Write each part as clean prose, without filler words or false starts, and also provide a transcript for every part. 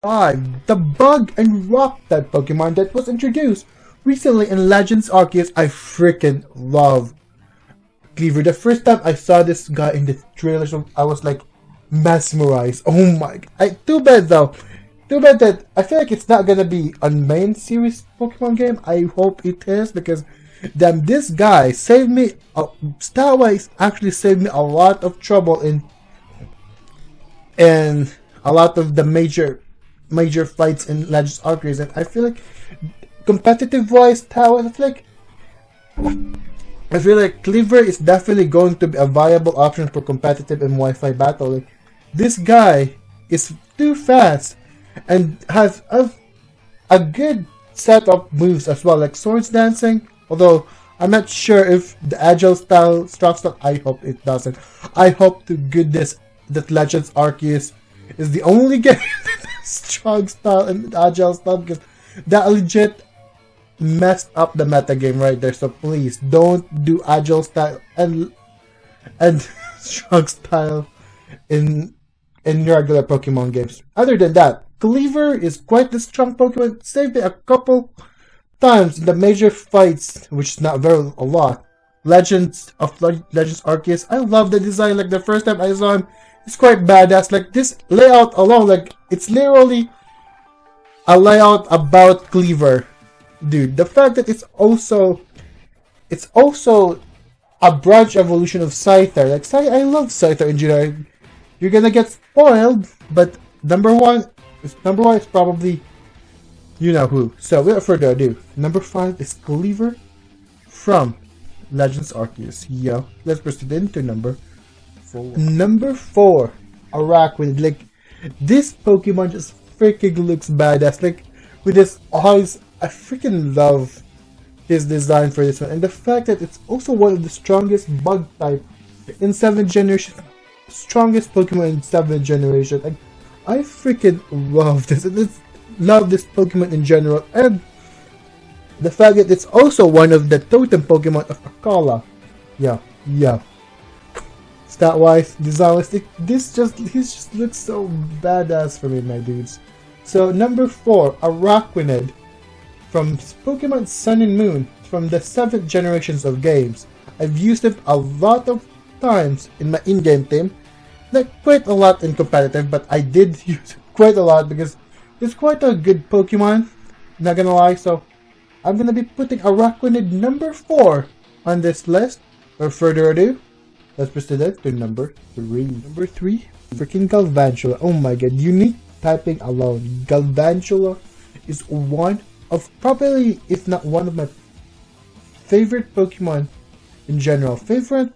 5, the bug and rock type Pokemon that was introduced recently in Legends Arceus. I freaking love Cleaver. The first time I saw this guy in the trailer, I was like mesmerized. Oh my! Too bad though. Too bad that I feel like it's not gonna be a main series Pokemon game. I hope it is, because damn, this guy saved me. Star-wise actually saved me a lot of trouble in a lot of the major fights in Legends Arceus, and I feel like competitive wise, I feel like Cleaver is definitely going to be a viable option for competitive and Wi-Fi battle. Like, this guy is too fast and has a good set of moves as well, like Swords Dancing. Although I'm not sure if the Agile style Strong Style. I hope it doesn't. I hope to goodness that Legends Arceus is the only game that has Strong Style and Agile style, because that legit messed up the meta game right there. So please don't do Agile style and Strong Style in regular Pokemon games. Other than that, Cleaver is quite the strong Pokemon. Saved it a couple times in the major fights, which is not a lot. Legends Arceus. I love the design. Like the first time I saw him, it's quite badass. Like this layout alone, like it's literally a layout about Cleaver. Dude, the fact that it's also a branch evolution of Scyther. Like I love Scyther in general. You're gonna get spoiled, but number one is probably you know who. So without further ado, number 5 is Cleaver from Legends Arceus. Yo, let's proceed into number 4. Number 4, Araquanid. Like this Pokemon just freaking looks badass. Like with his eyes, I freaking love his design for this one, and the fact that it's also one of the strongest bug type in 7th generation, strongest Pokemon in 7th generation. Like I freaking love this. Love this Pokemon in general, and the fact that it's also one of the totem Pokemon of Akala. Yeah. Stat wise, design wise, he just looks so badass for me, my dudes. So number 4, Araquanid from Pokemon Sun and Moon, from the 7th generations of games. I've used it a lot of times in my in-game team, like quite a lot in competitive, but I did use it quite a lot because it's quite a good Pokemon, not gonna lie. So I'm gonna be putting Araquanid number 4 on this list. Without further ado, let's proceed to number 3. Number 3, freaking Galvantula. Oh my god, unique typing alone. Galvantula is one of probably, if not one of my favorite Pokemon in general. Favorite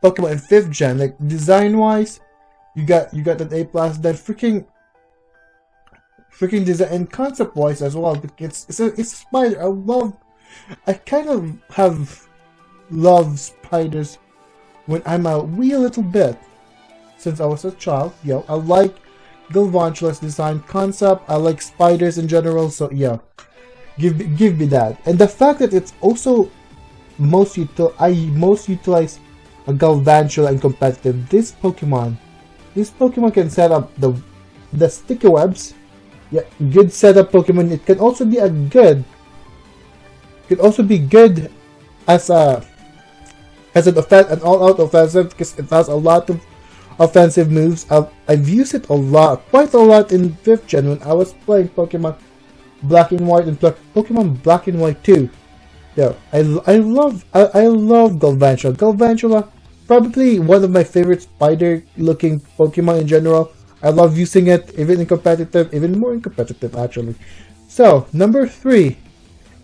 Pokemon in 5th gen. Like design wise, you got an A+. Then freaking design and concept wise as well, because it's a spider. I kind of have loved spiders when I'm a wee little bit since I was a child. Yo, I like Galvantula's design concept. I like spiders in general. So yeah, give me that. And the fact that it's also I most utilize a Galvantula in competitive. This Pokemon can set up the sticky webs. Yeah, good setup Pokemon. It can also be good as an all-out offensive, because it has a lot of offensive moves. I've used it quite a lot in 5th gen when I was playing Pokemon Black and White and Pokemon Black and White 2. Yeah, I love Galvantula. Galvantula, probably one of my favorite spider-looking Pokemon in general. I love using it even in competitive, even more in competitive actually. So number 3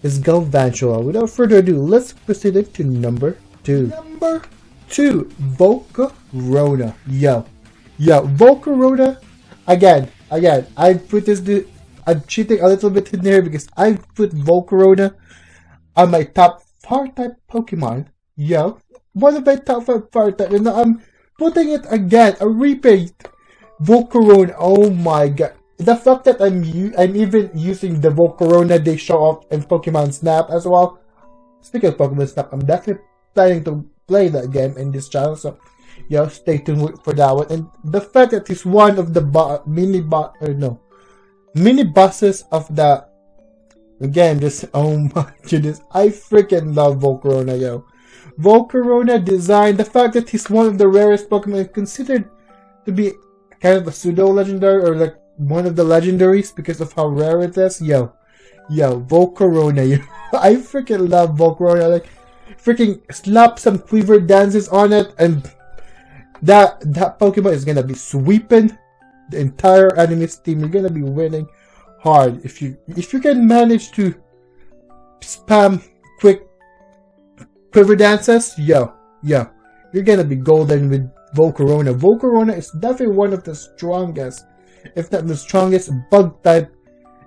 is Galvantula. Without further ado, let's proceed to number 2. Number 2, Volcarona. Yo, Volcarona. Again, I'm cheating a little bit in here because I put Volcarona on my top 4 type Pokemon. Yo, one of my top 5 fire type, and I'm putting it again, a repeat. Volcarona, oh my god. The fact that I'm even using the Volcarona they show off in Pokemon Snap as well. Speaking of Pokemon Snap, I'm definitely planning to play that game in this channel, so yeah, stay tuned for that one. And the fact that he's one of the mini bosses of the game. Just oh my goodness, I freaking love Volcarona, yo. Volcarona design, the fact that he's one of the rarest Pokemon, considered to be kind of a pseudo legendary or like one of the legendaries because of how rare it is. Yo, Volcarona, yo. I freaking love Volcarona. Like, freaking slap some quiver dances on it, and that Pokemon is gonna be sweeping the entire enemy's team. You're gonna be winning hard if you can manage to spam quick quiver dances. Yo, you're gonna be golden with Volcarona. Volcarona is definitely one of the strongest, if not the strongest, bug type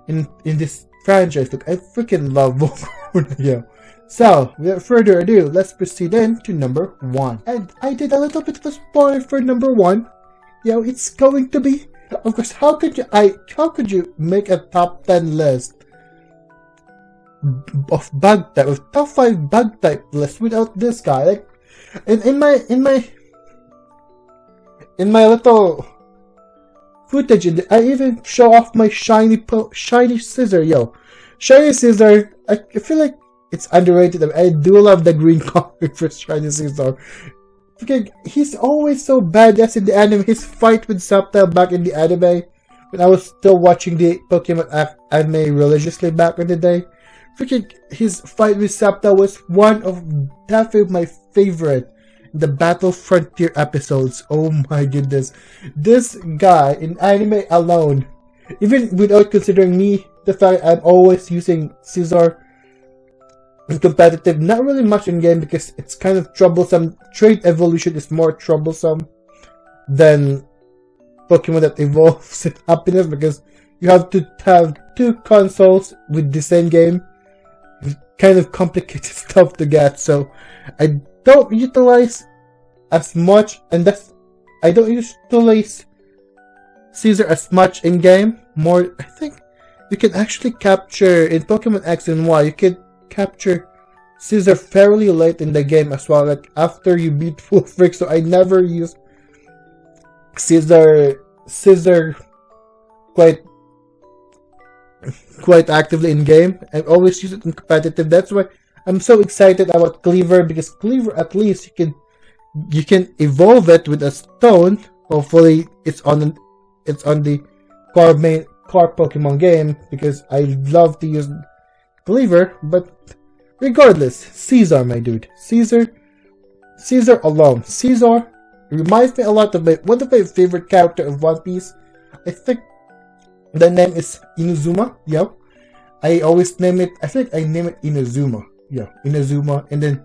in this franchise. Look, I freaking love Volcarona, yo. So, without further ado, let's proceed into number 1. And I did a little bit of a spoiler for number 1. Yo, it's going to be, of course, how could you make a top 10 list of bug type, of top 5 bug type list without this guy? Like, in my little footage, I even show off my shiny scissor, yo. Shiny scissor, I feel like it's underrated. I do love the green comic for shiny scissor. Okay, he's always so badass in the anime. His fight with Sceptile back in the anime, when I was still watching the Pokemon anime religiously back in the day. Freaking, his fight with Sceptile was one of definitely my favorite. The Battle Frontier episodes. Oh my goodness. This guy in anime alone, even without considering me, the fact I'm always using Scizor in competitive, not really much in game because it's kind of troublesome. Trait evolution is more troublesome than Pokemon that evolves in happiness, because you have to have 2 consoles with the same game. It's kind of complicated stuff to get, so I don't utilize as much, and I don't utilize Scizor as much in game. More, I think you can actually capture in Pokemon X and Y. You can capture Scizor fairly late in the game as well, like after you beat Full Freak. So I never use Scizor quite actively in game. I always use it in competitive. That's why I'm so excited about Cleaver, because Cleaver, at least you can evolve it with a stone. Hopefully it's on the core Pokemon game, because I love to use Cleaver. But regardless, Scizor, my dude, Scizor alone. Scizor reminds me a lot of one of my favorite character of One Piece. I think the name is Inazuma. Yo, I always name it. I think I name it Inazuma. Yeah, Inazuma. And then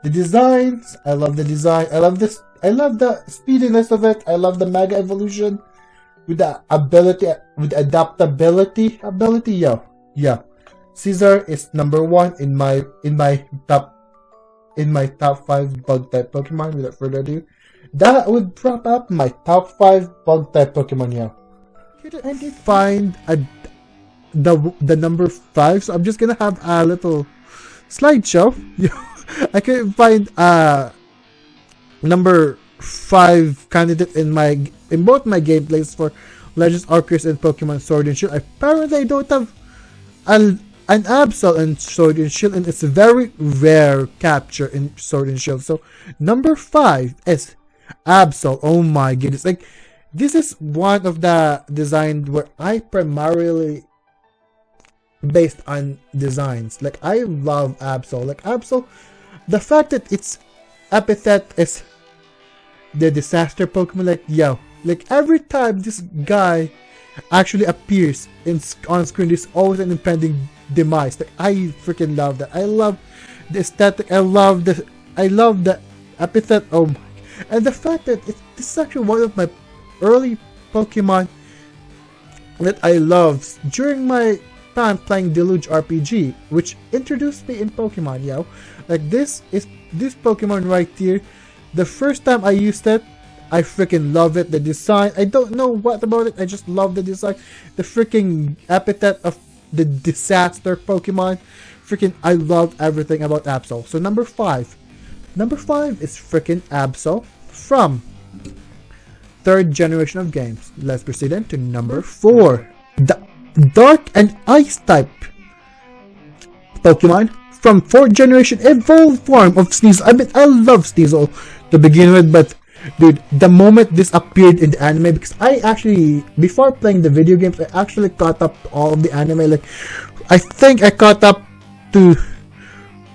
the designs. I love the design. I love this. I love the speediness of it. I love the Mega Evolution with the ability, with adaptability ability. Yo, yeah. Scizor is number 1 in my top 5 bug type Pokemon. Without further ado, that would wrap up my top 5 bug type Pokemon. Yeah, I did find the number 5, so I'm just gonna have a little slideshow. I couldn't find number 5 candidate in both my gameplays for Legends Arceus and Pokemon Sword and Shield. Apparently, I don't have an Absol in Sword and Shield, and it's a very rare capture in Sword and Shield. So number 5 is Absol. Oh my goodness! Like, this is one of the designs where I primarily based on designs. Like, I love Absol. Like, Absol, the fact that its epithet is the disaster Pokemon. Like, yo, like every time this guy actually appears on screen, there's always an impending demise. Like, I freaking love that. I love the aesthetic. I love the epithet. Oh my! And the fact that this is actually one of my early Pokemon that I loved during my time playing Deluge RPG, which introduced me in Pokemon. Yo, like this Pokemon right here. The first time I used it, I freaking love it. The design, I don't know what about it. I just love the design. The freaking epithet of the disaster Pokemon. Freaking, I love everything about Absol. So number 5 is freaking Absol from 3rd generation of games. Let's proceed into number 4. Dark and Ice type Pokemon from 4th generation evolved form of Sneasel. I mean, I love Sneasel to begin with, but dude, the moment this appeared in the anime, because I actually, before playing the video games, I actually caught up to all of the anime. Like, I think I caught up to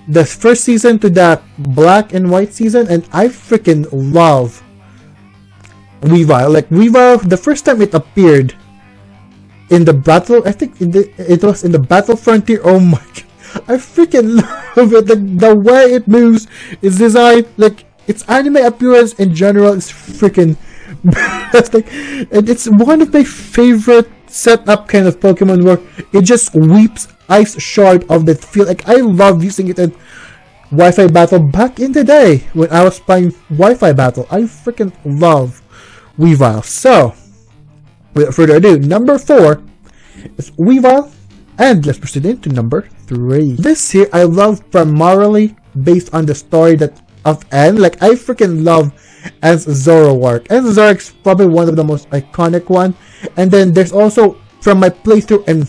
the first season, to the black and white season, and I freaking love Weavile. Like, Weavile, the first time it appeared in the battle, I think it was in the Battle Frontier. Oh my god, I freaking love it. Like, the way it moves, its design, like, its anime appearance in general is freaking fantastic. And it's one of my favorite setup kind of Pokemon where it just weeps Ice Shard of the field. Like, I love using it in Wi-Fi Battle back in the day when I was playing Wi-Fi Battle. I freaking love Weavile. So, without further ado, number 4 is Weavile. And let's proceed into number 3. This here I love primarily based on the story that of N. Like, I freaking love N's Zoroark. N's Zoroark is probably one of the most iconic one. And then there's also from my playthrough in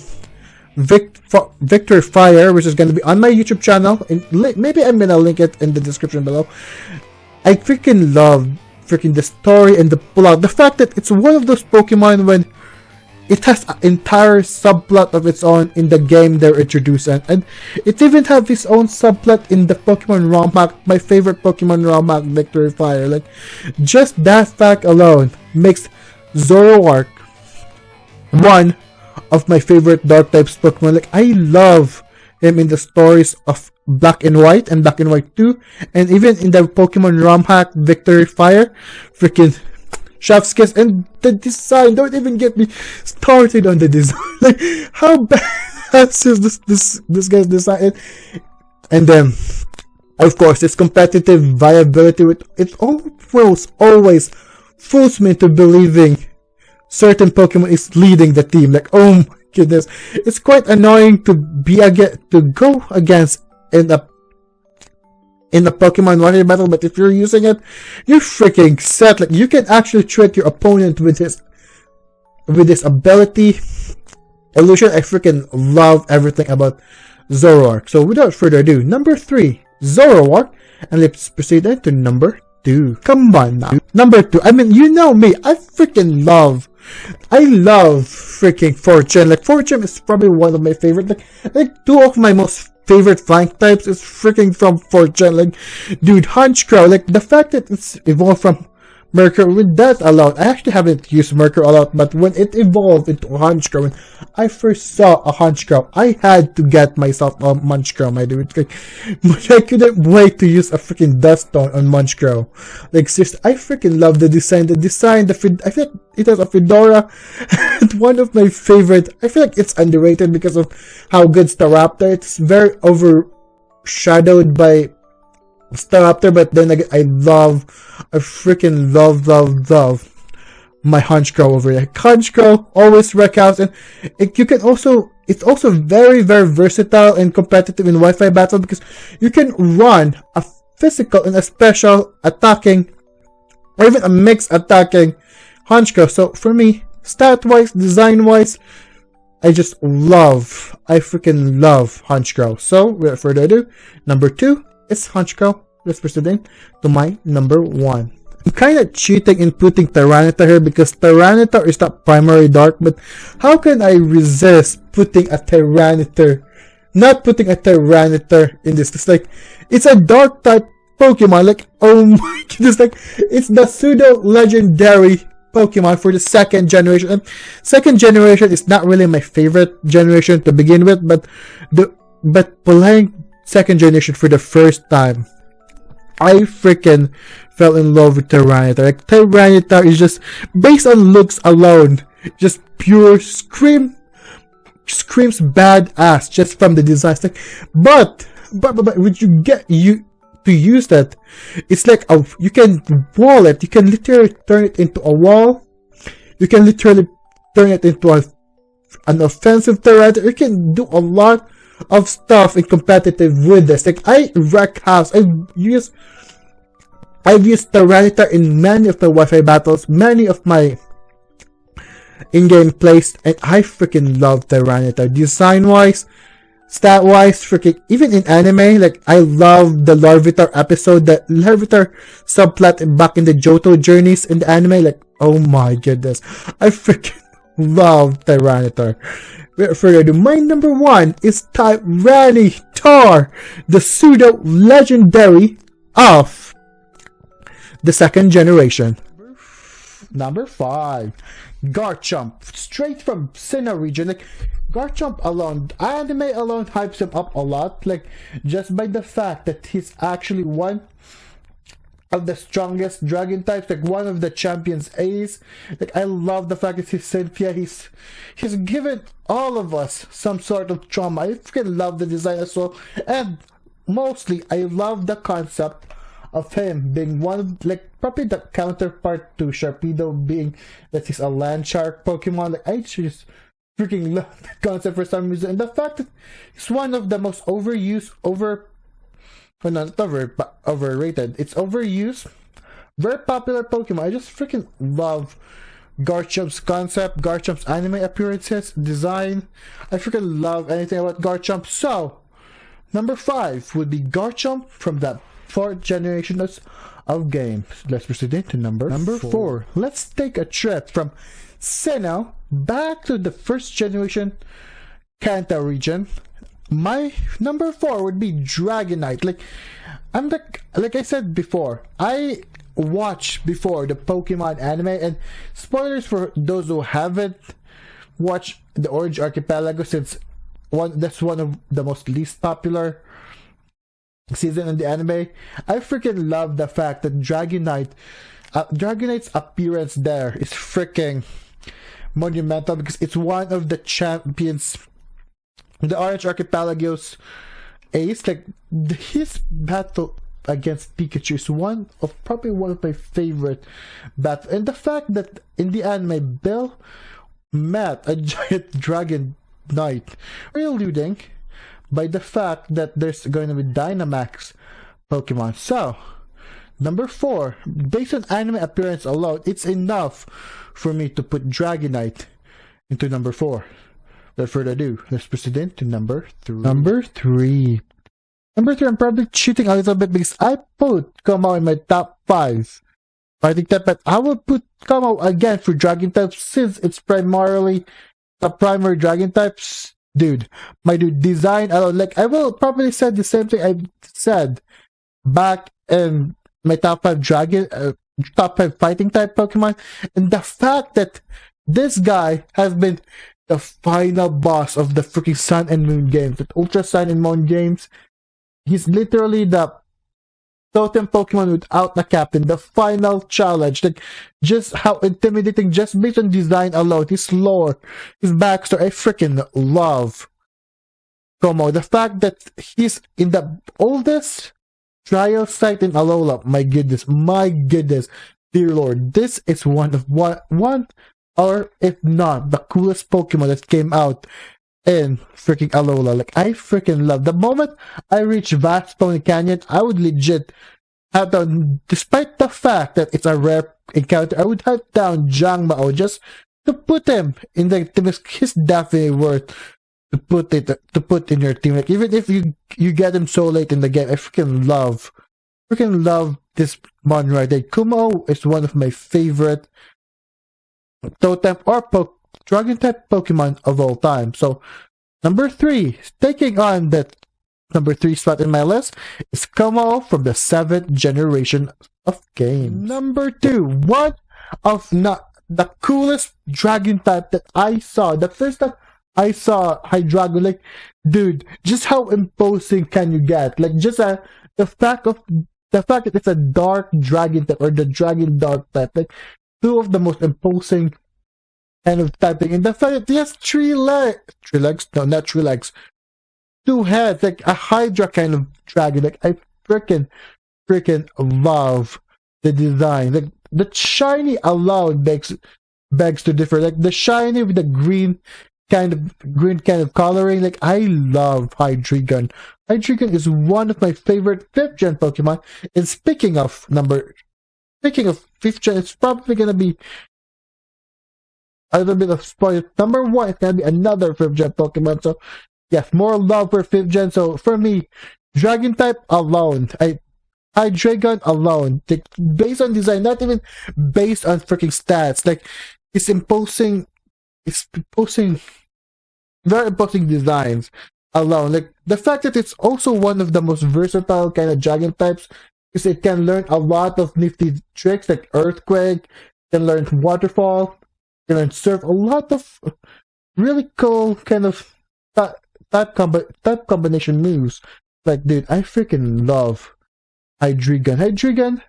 Victory Fire, which is going to be on my YouTube channel. And maybe I'm gonna link it in the description below. I freaking love the story and the plot. The fact that it's one of those Pokemon when it has an entire subplot of its own in the game they're introducing, and it even has its own subplot in the Pokemon ROM hack, my favorite Pokemon ROM hack, Victory Fire. Like, just that fact alone makes Zoroark one of my favorite Dark types Pokemon. Like, I love him in the stories of Black and White and Black and White 2, and even in the Pokemon ROM hack, Victory Fire. Freaking chef's kiss. And the design, don't even get me started on the design. Like, how badass is this guy's design? And then, of course, its competitive viability with it always fools me into believing certain Pokemon is leading the team. Like, oh my goodness, it's quite annoying to go against in a Pokemon Water battle, but if you're using it, you're freaking set. Like, you can actually trick your opponent with his ability. Illusion, I freaking love everything about Zoroark. So without further ado, number 3, Zoroark, and let's proceed into number 2. Come on now. Number 2, I mean, you know me, I love freaking Fortune. Like, Fortune is probably one of my favorite, like 2 of my most favorite flank types is freaking from Fortune. Like, dude, Honchkrow, like, the fact that it's evolved from Mercury, with that alone, I actually haven't used Mercury a lot, but when it evolved into Honchkrow, when I first saw a Honchkrow, I had to get myself a Munchkrow, my dude. Like, I couldn't wait to use a freaking Duststone on Munchkrow. Like, seriously, I freaking love the design. I feel like it has a fedora. And one of my favorite, I feel like it's underrated because of how good Staraptor. It's very overshadowed by Staraptor, but then again, I freaking love my Honchkrow over there. Honchkrow always wreck out, and it's also very, very versatile and competitive in Wi-Fi battle because you can run a physical and a special attacking, or even a mixed attacking Honchkrow. So for me, stat-wise, design-wise, I freaking love Honchkrow. So without further ado, number 2 is Honchkrow. Let's proceed to my number 1. I'm kind of cheating in putting Tyranitar here because Tyranitar is not primary dark, but how can I resist putting a Tyranitar? Not putting a Tyranitar in this. It's like, it's a dark type Pokemon. Like, oh my goodness, like, it's the pseudo legendary Pokemon for the 2nd generation. And 2nd generation is not really my favorite generation to begin with, but playing 2nd generation for the first time, I freaking fell in love with Tyranitar. Like, Tyranitar is just, based on looks alone, just pure screams badass just from the designs. Like, but when you get to use that, it's like you can wall it. You can literally turn it into a wall. You can literally turn it into an offensive Tyranitar. You can do a lot of stuff in competitive with this. Like, I wreck house. I've used Tyranitar in many of the Wi-Fi battles. Many of my in-game place, and I freaking love Tyranitar. Design-wise, stat-wise, freaking, even in anime, like, I love the Larvitar episode, the Larvitar subplot back in the Johto journeys in the anime, like, oh my goodness, I freaking love Tyranitar. Without further ado, my number one is Tyranitar, the pseudo-legendary of the second generation. Number 5, Garchomp, straight from Sinnoh region. Like, Garchomp alone, anime alone hypes him up a lot, like, just by the fact that he's actually one of the strongest dragon types, like one of the champions ace. Like, I love the fact that he's Cynthia, he's given all of us some sort of trauma. I freaking love the design as well, and mostly I love the concept of him being one of, like, probably the counterpart to Sharpedo, being that he's a land shark Pokemon. Like, I just freaking love that concept for some reason, and the fact that he's one of the most overused, overrated. It's overused, very popular Pokemon. I just freaking love Garchomp's concept, Garchomp's anime appearances, design. I freaking love anything about Garchomp. So, number 5 would be Garchomp from the 4th generation of games. Let's proceed into number 4. Let's take a trip from Sinnoh back to the 1st generation Kanto region. My number 4 would be Dragonite. Like I said before, I watched before the Pokemon anime, and spoilers for those who haven't watched the Orange Archipelago, since that's one of the most least popular season in the anime. I freaking love the fact that Dragonite's appearance there is freaking monumental, because it's one of the champions, the Orange Archipelago's ace. Like, his battle against Pikachu is probably one of my favorite battles, and the fact that in the anime Bill met a giant dragon knight, alluding by the fact that there's going to be Dynamax Pokemon. So, number 4, based on anime appearance alone, it's enough for me to put Dragonite into number 4. Without further ado, let's proceed into number 3. Number 3, I'm probably cheating a little bit because I put Como in my top 5 fighting type, but I will put Como again for dragon types, since it's primarily the primary dragon types. Dude, my dude, design alone, like, I will probably say the same thing I said back in my top 5 fighting type Pokemon, and the fact that this guy has been the final boss of the freaking Sun and Moon games, the Ultra Sun and Moon games. He's literally the totem Pokemon without the captain, the final challenge. Like, just how intimidating, just based on design alone, his lore, his backstory. I freaking love Como. The fact that he's in the oldest trial site in Alola. My goodness, dear lord, this is one, or if not the coolest Pokemon that came out in freaking Alola. Like, I freaking love the moment I reach Vast Pony Canyon. I would legit have down, despite the fact that it's a rare encounter, I would have down Jangmao just to put him in the team. He's definitely worth to put in your team. Like, even if you get him so late in the game, I freaking love this mon right there. Kumo is one of my favorite totem or dragon type Pokemon of all time. So, number 3, taking on that number 3 spot in my list, is Como from the 7th generation of games. Number 2, one of the coolest dragon type that I saw. The first time I saw Hydreigon, like, dude, just how imposing can you get? Like, just the fact that it's a dark dragon type, or the dragon dark type, like, 2 of the most imposing kind of typing, and the fact that he has 3 legs, no, not 3 legs, 2 heads, like a Hydra kind of dragon. Like, I freaking love the design. Like, the shiny alone begs to differ. Like, the shiny with the green kind of coloring. Like, I love Hydreigon. Hydreigon is one of my favorite 5th gen Pokemon. And speaking of 5th gen, it's probably gonna be a little bit of spoilers. Number one, it's gonna be another 5th gen Pokemon. So yes, more love for 5th gen. So for me, Dragon type alone, Hydreigon alone, like, based on design, not even based on freaking stats. Like it's imposing very imposing designs alone. Like the fact that it's also one of the most versatile kind of dragon types, because it can learn a lot of nifty tricks like Earthquake, can learn Waterfall, can learn Surf, a lot of really cool kind of type combination moves. Like, dude, I freaking love Hydreigon. Hydreigon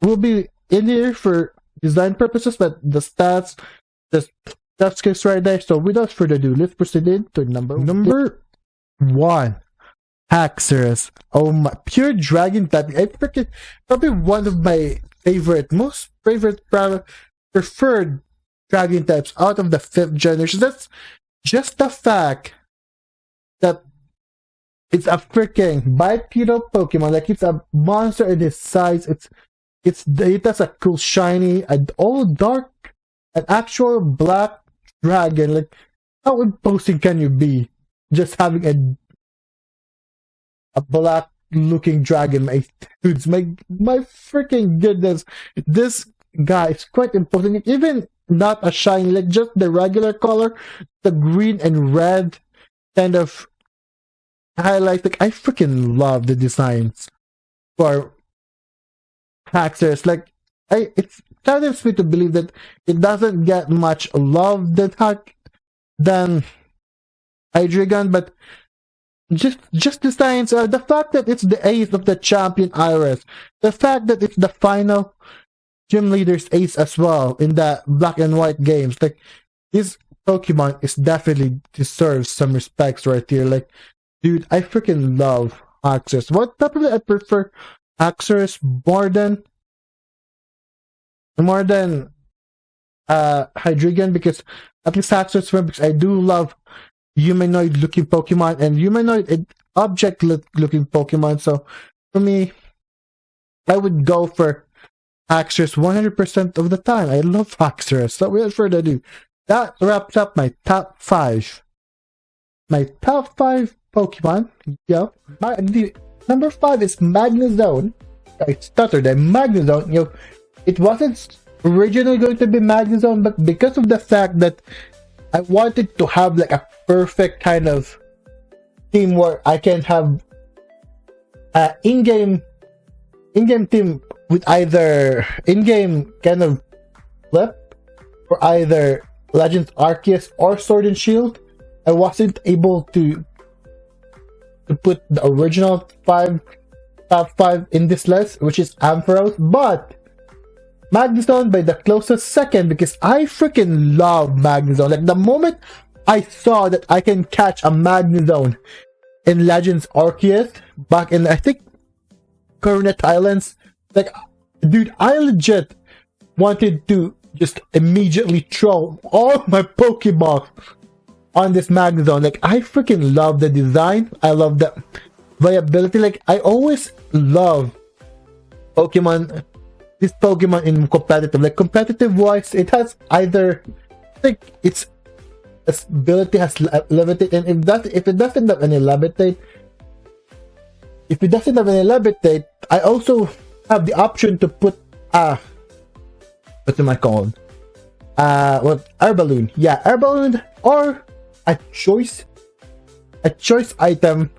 will be in here for design purposes, but the stats, just that's just right there. So without further ado, let's proceed into number one. Haxorus. Oh my, pure dragon type. I freaking probably one of my most favorite preferred dragon types out of the 5th generation. That's just the fact that it's a freaking bipedal Pokemon. Like, it's a monster in its size. It has a cool shiny, an all dark, an actual black dragon. Like, how imposing can you be just having a black looking dragon? My dudes, my freaking goodness, this guy is quite imposing. Even not a shiny, like just the regular color, the green and red kind of highlights. Like, I freaking love the designs for Haxorus. Like, it's kind of sweet to believe that it doesn't get much love than Hydreigon, but just designs. The fact that it's the ace of the champion Iris, the fact that it's the final gym leader's ace as well in the black and white games. Like, this Pokemon is definitely deserves some respects right here. Like, dude, I freaking love Haxorus. What probably I prefer Haxorus more than Hydreigon, because at least Haxorus, because I do love humanoid looking Pokemon and humanoid object looking Pokemon. So for me, I would go for Haxorus 100% of the time. I love Haxorus. So without further ado, that wraps up my top 5. My top 5 Pokemon. Number 5 is Magnezone. I stuttered. Magnezone. It wasn't originally going to be Magnezone, but because of the fact that I wanted to have like a perfect kind of team where I can have in-game team with either in-game kind of flip for either Legends Arceus or Sword and Shield, I wasn't able to put the original top 5 in this list, which is Ampharos, but Magnezone by the closest second, because I freaking love Magnezone. Like, the moment I saw that I can catch a Magnezone in Legends Arceus back in, I think, Coronet Islands, like, dude, I legit wanted to just immediately throw all my Pokemon on this Magnezone. Like, I freaking love the design. I love the viability. Like, I always love this Pokemon in competitive. Like, competitive wise, it has either, I think its ability has levitate, and if it doesn't have any levitate, I also have the option to put what am I called? Air Balloon. Yeah, Air Balloon, or a choice item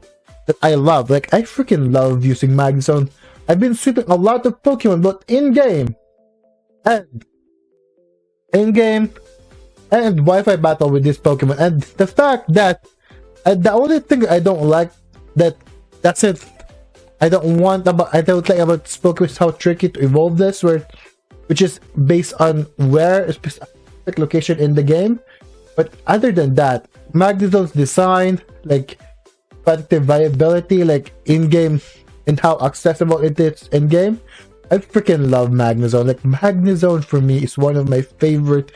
that I love. Like, I freaking love using Magnezone. I've been sweeping a lot of Pokemon, both in-game and Wi-Fi battle with this Pokemon. And the fact that the only thing I don't like, that's it. I don't like about this Pokemon is how tricky to evolve this, which is based on where a specific location in the game. But other than that, Magnezone's design, like competitive viability, like in-game, and how accessible it is in-game, I freaking love Magnezone. Like, Magnezone for me is one of my favorite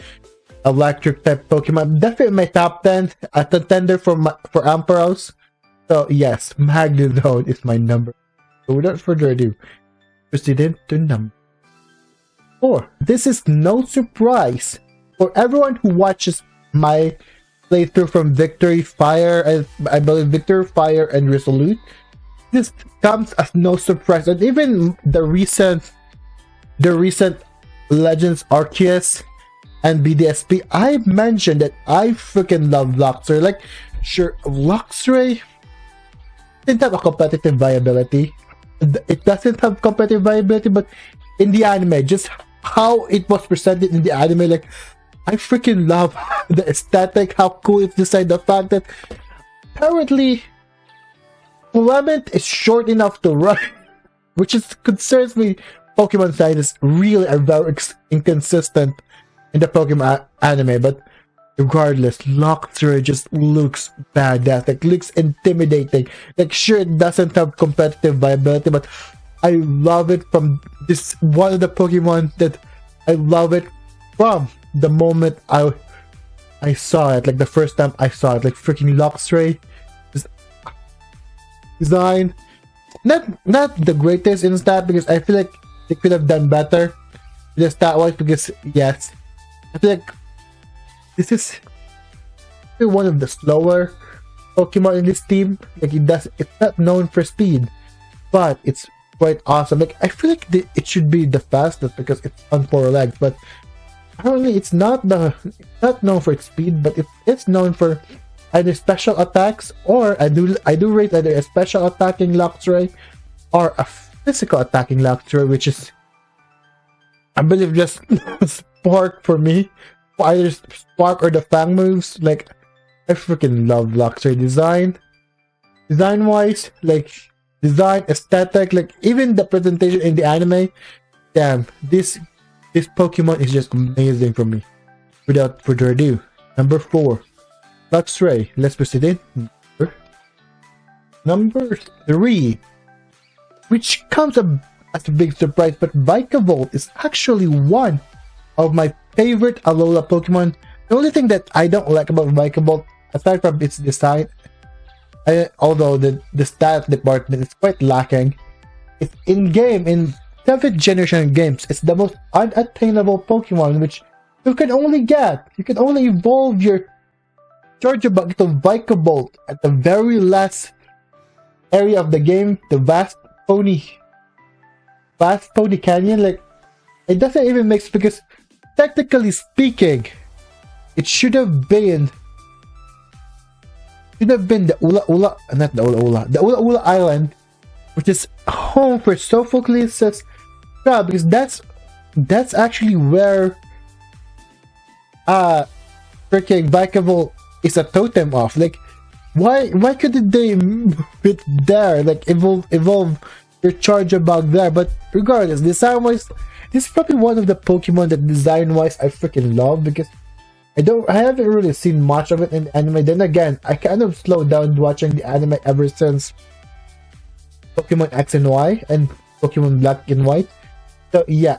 electric type Pokemon. Definitely my top 10, a contender for Ampharos. So yes, Magnezone is my number. So without further ado, proceed into number 4. This is no surprise. for everyone who watches my playthrough from Victory Fire, I believe Victory Fire and Resolute, this comes as no surprise. And even the recent Legends Arceus and BDSP, I mentioned that I freaking love Luxray. Like, sure, Luxray didn't have a competitive viability. It doesn't have competitive viability, but in the anime, just how it was presented in the anime, like, I freaking love the aesthetic, how cool it's designed, the fact that apparently Clement is short enough to run, which is concerns me. Pokemon scientists really are very inconsistent in the Pokemon anime, but regardless, Luxray just looks badass, like looks intimidating. Like, sure, it doesn't have competitive viability, but I love it from this one of the Pokemon that I love it from the moment I saw it, like the first time I saw it, like freaking Luxray. Design, not the greatest in stat, because I feel like they could have done better the stat wise, because yes, I feel like this is one of the slower Pokemon in this team. Like, it's not known for speed, but it's quite awesome. Like, I feel like it should be the fastest because it's on 4 legs, but apparently it's not known for its speed, but it's known for either special attacks, or I do rate either a special attacking Luxray or a physical attacking Luxray, which is, I believe, just Spark for me. Either Spark or the Fang moves. Like, I freaking love Luxray design wise, like design, aesthetic, like even the presentation in the anime. Damn, this Pokemon is just amazing for me. Without further ado, number 4, Luxray. Let's proceed in number 3, which comes as a big surprise, but Vikavolt is actually one of my favorite Alola Pokemon. The only thing that I don't like about Vikavolt, aside from its design, although the stat department is quite lacking, it's in 7th generation games, it's the most unattainable Pokemon, which you can only get. You can only evolve your Charjabug to Vikavolt at the very last area of the game, the Vast Pony Canyon. Like, it doesn't even make sense, because technically speaking, it should have been the Ula Ula Island, which is home for Sophocles' crab, because that's actually where freaking Vikavolt is a totem of. Like, why couldn't they move it there, like evolve your Charjabug there? But regardless, design wise, this is probably one of the Pokemon that design wise I freaking love, because I haven't really seen much of it in the anime. Then again, I kind of slowed down watching the anime ever since Pokemon X and Y and Pokemon Black and White. So yeah,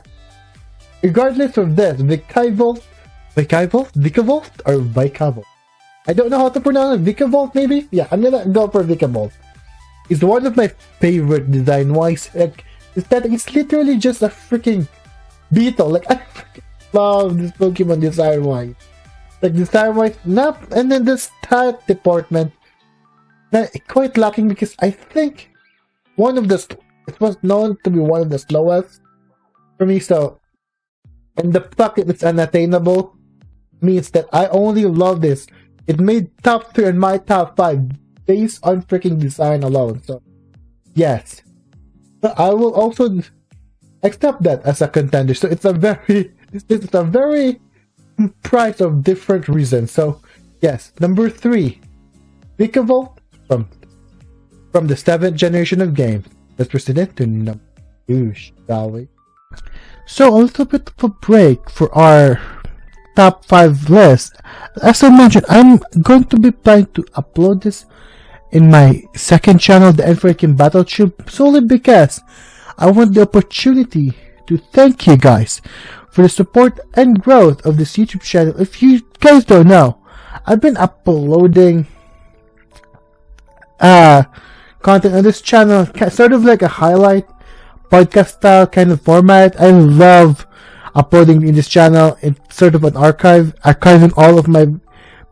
regardless of this, Vikavolt or Vikavolt, I don't know how to pronounce it. Vikavolt, maybe? Yeah, I'm gonna go for Vikavolt. It's one of my favorite design wise. Like, it's literally just a freaking beetle. Like, I freaking love this Pokemon design wise. Like, design wise, and then the stat department, quite lacking, because I think it was known to be one of the slowest for me. So, and the fact that it's unattainable means that I only love this. It made top 3 in my top 5 based on freaking design alone. So, yes. But I will also accept that as a contender. So it's a very price of different reasons. So, yes. Number 3, Vikavolt from the 7th generation of games. Let's proceed to number 2, shall we? So, a little bit of a break for our top 5 list. As I mentioned, I'm going to be planning to upload this in my second channel, the Freaking Battle Tube, solely because I want the opportunity to thank you guys for the support and growth of this YouTube channel. If you guys don't know, I've been uploading content on this channel, sort of like a highlight podcast style kind of format. I uploading in this channel. It's sort of an archiving all of my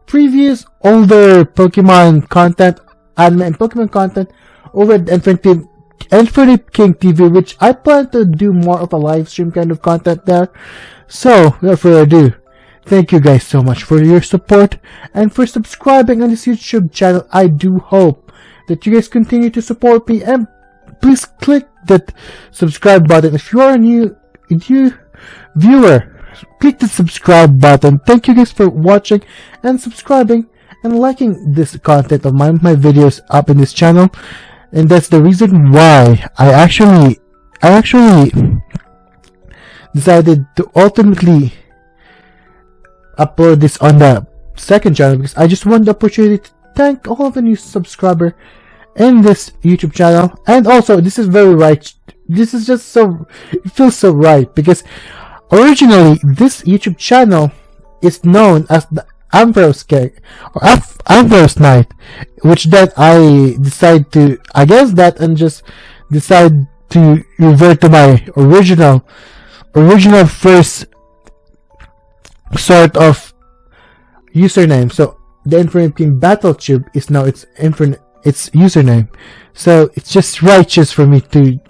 previous older Pokemon content, anime and Pokemon content over at Infinite King TV, which I plan to do more of a live stream kind of content there. So, without further ado, thank you guys so much for your support and for subscribing on this YouTube channel. I do hope that you guys continue to support me, and please click that subscribe button. If you are a new viewer, click the subscribe button. Thank you guys for watching and subscribing and liking this content of my videos up in this channel. And that's the reason why I actually decided to ultimately upload this on the second channel, because I just want the opportunity to thank all of the new subscribers in this YouTube channel. And also, this is very right. This is just so, it feels so right, because originally this YouTube channel is known as the Ambrose Cake or Ambrose Night, which then I decide to against that and just decide to revert to my original first sort of username. So the Infinite King Battle Tube is now its username. So it's just righteous for me to.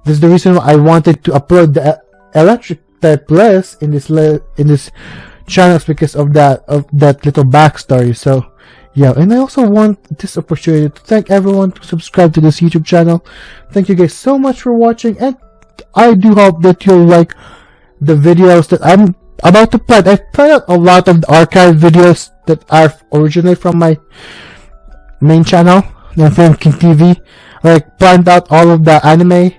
This is the reason why I wanted to upload the electric type list in this channels, because of that little backstory. So yeah, and I also want this opportunity to thank everyone to subscribe to this YouTube channel. Thank you guys so much for watching, and I do hope that you'll like the videos that I'm about to plan. I've planned out a lot of the archive videos that are originally from my main channel, the Film King TV. Like, planned out all of the anime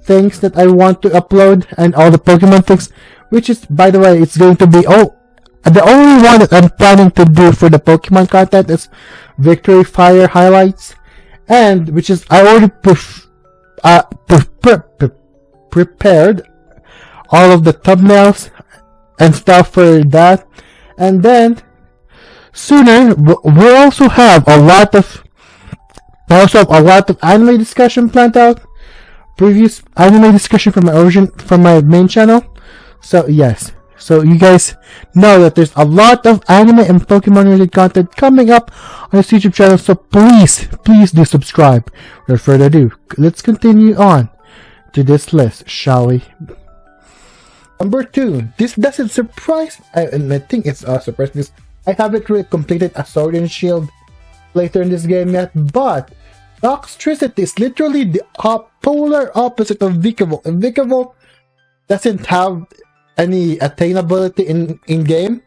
things that I want to upload and all the Pokemon things, which is, by the way, it's going to be the only one that I'm planning to do for the Pokemon content is Victory Fire highlights, and which is I already prepared all of the thumbnails and stuff for that. And then sooner we'll also have a lot of anime discussion planned out, previous anime discussion from my main channel. So yes, so you guys know that there's a lot of anime and Pokemon related content coming up on this YouTube channel, so please do subscribe. Without further ado, let's continue on to this list, shall we? Number 2. This doesn't surprise me, and I think it's a surprise because I haven't really completed a Sword and Shield later in this game yet, but Toxtricity is literally the polar opposite of Vikavolt. And Vikavolt doesn't have any attainability in game.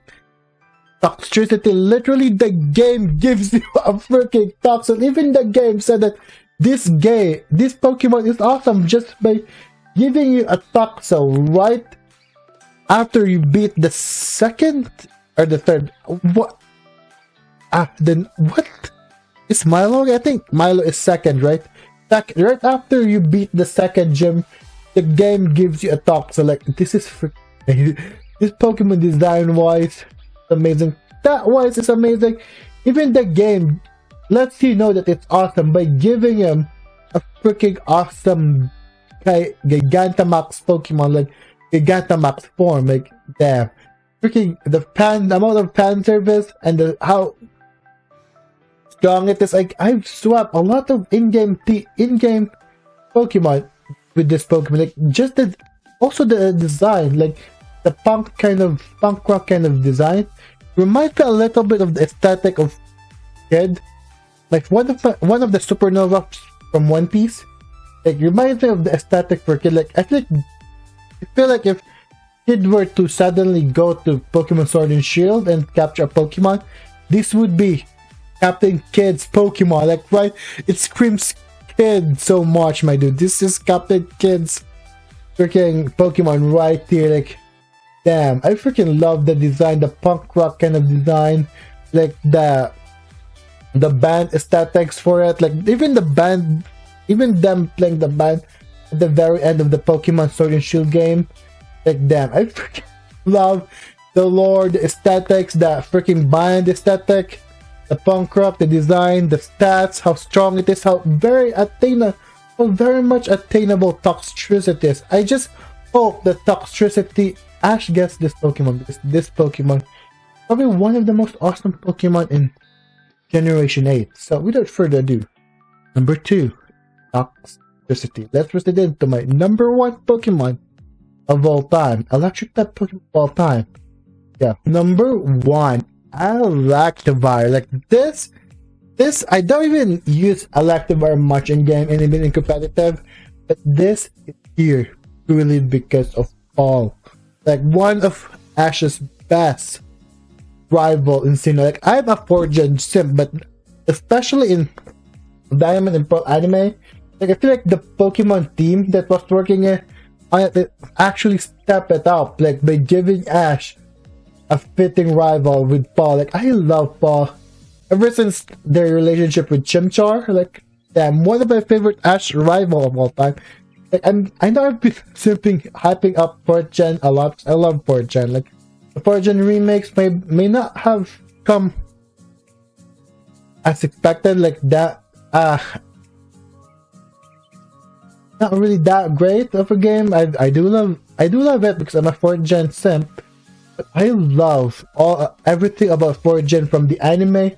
Toxtricity, literally the game gives you a freaking toxin. Even the game said that this Pokemon is awesome just by giving you a toxin right after you beat the second or the third. What? Then what? Is Milo? I think Milo is second, right? Right after you beat the second gym, the game gives you a talk. So like, this is this Pokemon design wise, amazing. That wise is amazing. Even the game lets you know that it's awesome by giving him a freaking awesome Gigantamax Pokemon, like Gigantamax form. Like, damn, freaking the amount of fan service and how strong it is. Like, I've swapped a lot of in-game Pokemon with this Pokemon. Like, just also the design, like the punk rock kind of design, reminds me a little bit of the aesthetic of Kid. Like one of the Supernova from One Piece. Like, reminds me of the aesthetic for Kid. Like, I feel like if Kid were to suddenly go to Pokemon Sword and Shield and capture a Pokemon, this would be Captain Kid's Pokemon. Like, right? It screams Kid so much, my dude. This is Captain Kid's freaking Pokemon right here. Like, damn, I freaking love the design, the punk rock kind of design, like the band aesthetics for it. Like, even them playing the band at the very end of the Pokemon Sword and Shield game. Like, damn, I freaking love the lore, the aesthetics, the freaking band aesthetic, the punk rock, the design, the stats, how strong it is, how very much attainable Toxtricity is. I just hope the Toxtricity Ash gets this Pokemon, because this Pokemon is probably one of the most awesome Pokemon in Generation 8. So without further ado, number 2, Toxtricity. Let's proceed into my number 1 Pokemon of all time. Electric type Pokemon of all time. Yeah, number 1, Electivire. Like this I don't even use Electivire much in game and even in competitive, but this is here purely because of Paul. Like one of Ash's best rival in Sinnoh. Like I'm a 4th-gen simp, but especially in Diamond and Pearl anime, like I feel like the Pokemon team that was working it actually stepped it up, like by giving Ash a fitting rival with Paul. Like I love Paul ever since their relationship with Chimchar. Like damn, one of my favorite Ash rival of all time. Like I know I've been hyping up 4th gen a lot. I love 4th gen. Like the 4th gen remakes may not have come as expected. Like that, not really that great of a game. I do love it because I'm a 4th gen simp. But I love everything about 4th gen, from the anime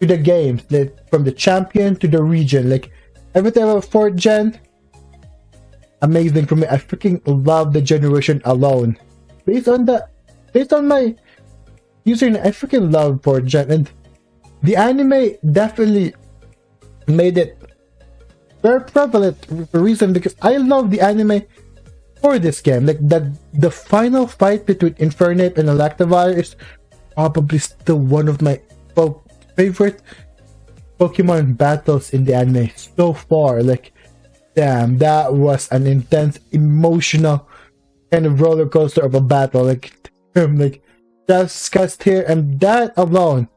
to the games, like from the champion to the region. Like everything about 4th gen, amazing for me. I freaking love the generation alone. Based on my username, I freaking love 4th gen, and the anime definitely made it very prevalent for a reason, because I love the anime for this game. Like the final fight between Infernape and Electivire is probably still one of my favorite Pokemon battles in the anime so far. Like damn, that was an intense, emotional kind of roller coaster of a battle. Like just discussed here, and that alone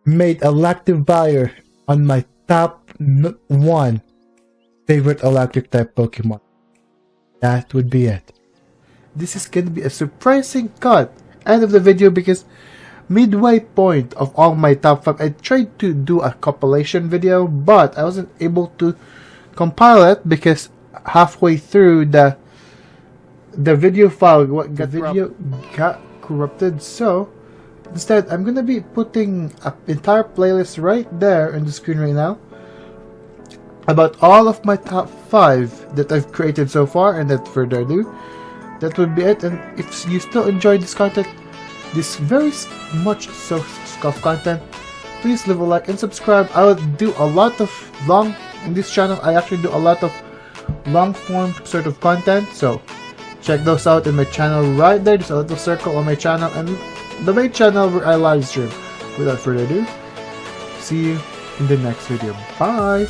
made Electivire on my top 1 favorite electric type Pokemon. That would be it. This is gonna be a surprising cut end of the video, because midway point of all my top 5, I tried to do a compilation video, but I wasn't able to compile it because halfway through the video file got corrupted. So instead, I'm gonna be putting an entire playlist right there on the screen right now about all of my top 5 that I've created so far. And without further ado, that would be it. And if you still enjoy this content, this very much so scuff content, please leave a like and subscribe. I will do a lot of in this channel. I actually do a lot of long form sort of content, so check those out in my channel right there. There's a little circle on my channel and the main channel where I live stream. Without further ado, see you in the next video. Bye.